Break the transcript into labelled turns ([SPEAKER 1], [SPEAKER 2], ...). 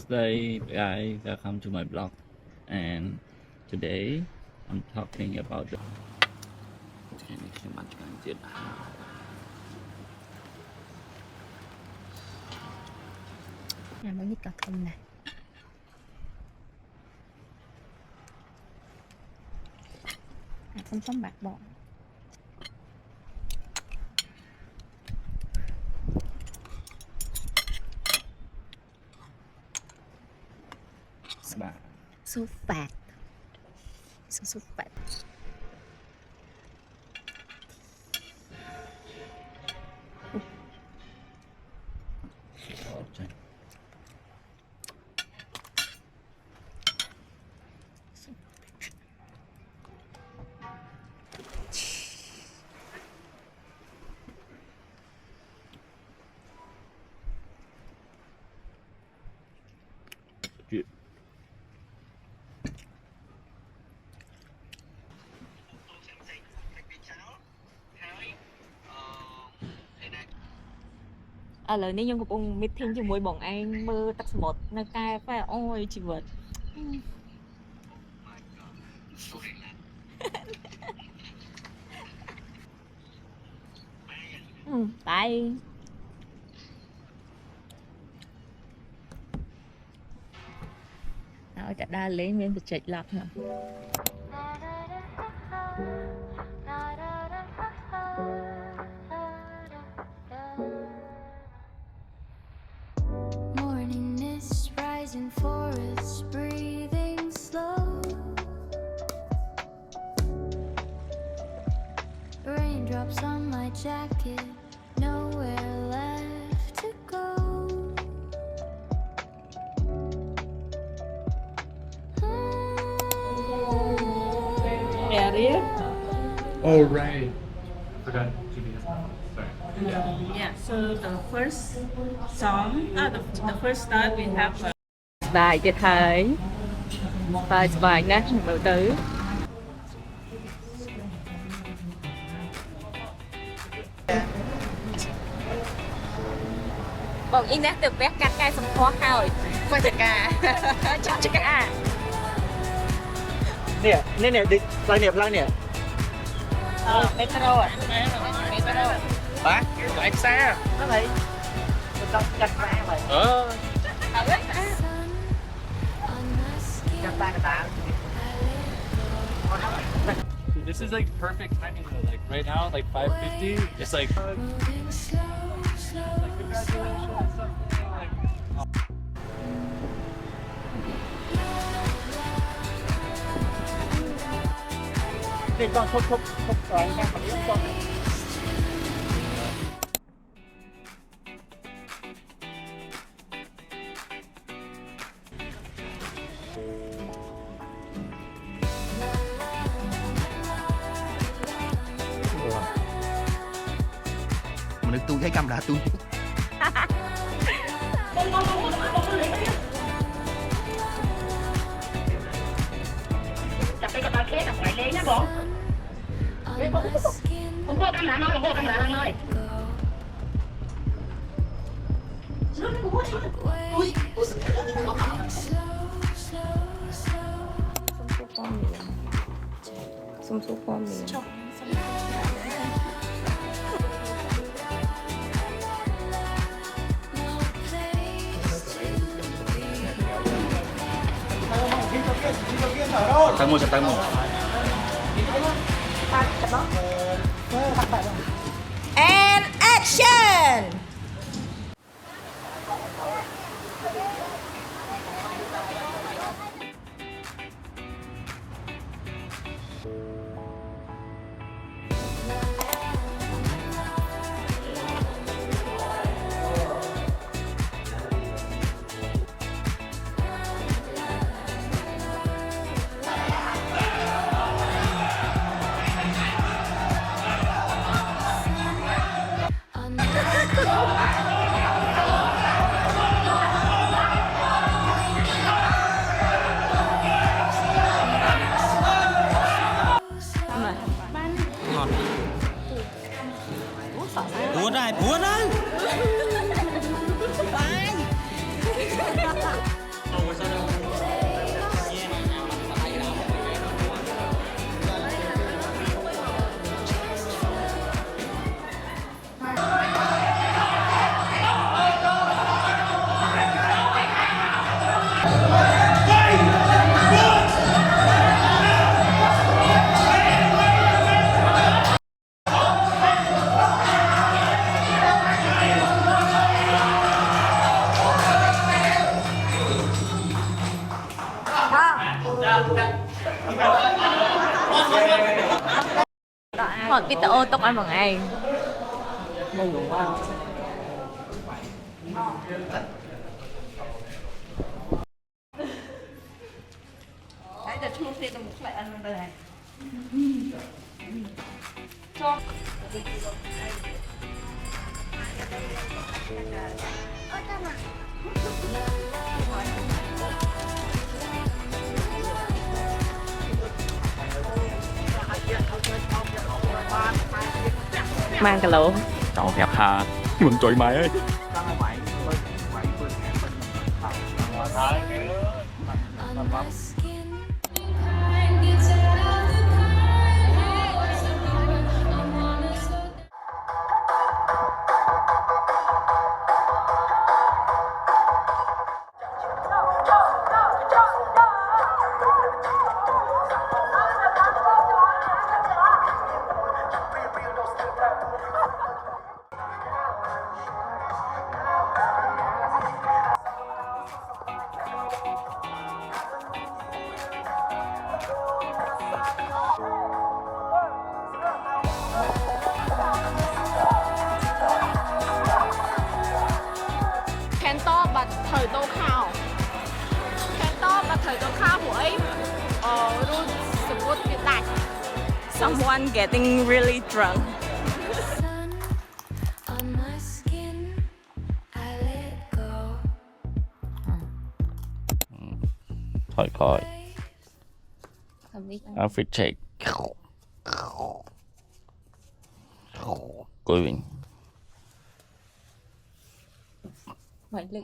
[SPEAKER 1] Thursday, guys. Welcome to my blog. And today, I'm talking about the.
[SPEAKER 2] Nó biết cả không này. Không bạc bọn. So fat. So fat.
[SPEAKER 3] ឥឡូវនេះខ្ញុំកំពុង meeting ជាមួយបងឯងមើលទឹកសមុទ្រនៅកែបអូយជីវិតតែឲ្យតែដើរលេងមានបច្ចេកឡប់ហ្នឹង
[SPEAKER 4] Forests breathing slow. Raindrops on my jacket, nowhere left to go.
[SPEAKER 3] Area.
[SPEAKER 5] Oh right. Forgot GPS. Sorry.
[SPEAKER 6] Yeah, so the first song, the first start we have
[SPEAKER 3] បាយទៀតហើយបាយស្បាយណាស់មើលទៅបងអ៊ីណាស់ទៅផ្ទះកាត់កែសម្ផស្សហើយធ្វើចកាចាប់ចកា
[SPEAKER 5] នេះផ្លូវនេះផ្លូវនេះ
[SPEAKER 3] មេត្រូ
[SPEAKER 5] បាទឯកសារហ្នឹងហើយទៅដល់កាត់ការហើយ
[SPEAKER 3] ហើយ
[SPEAKER 5] This is like perfect timing though. Like right now, like 5:50. It's like.
[SPEAKER 4] Moving slow, slow,
[SPEAKER 5] Congratulations. Thì con không phải đang còn yếu con.
[SPEAKER 7] Mình tôi thấy camera tôi
[SPEAKER 6] chặt cái con khế đập ngoài lên nhá bọn không có cam lạng ơi, không có cam lạng ơi
[SPEAKER 3] Sum số con miệng
[SPEAKER 1] Chặt tay một.
[SPEAKER 2] And action.
[SPEAKER 7] Buồn rồi
[SPEAKER 3] Một video tóc ăn bằng anh. Mang cả lỗ.
[SPEAKER 5] Cậu đẹp ha. Mừng trời mày ơi.
[SPEAKER 4] on my skin.
[SPEAKER 3] Khen to bật thời tô khao. Khen to bật thời tô khao của ấy. Luôn support Việt Nam. Someone getting really drunk.
[SPEAKER 4] Sun on my skin. I let go.
[SPEAKER 1] Thôi khỏi.
[SPEAKER 2] Không biết.
[SPEAKER 1] Outfit check. Going.
[SPEAKER 2] Ngoại lực.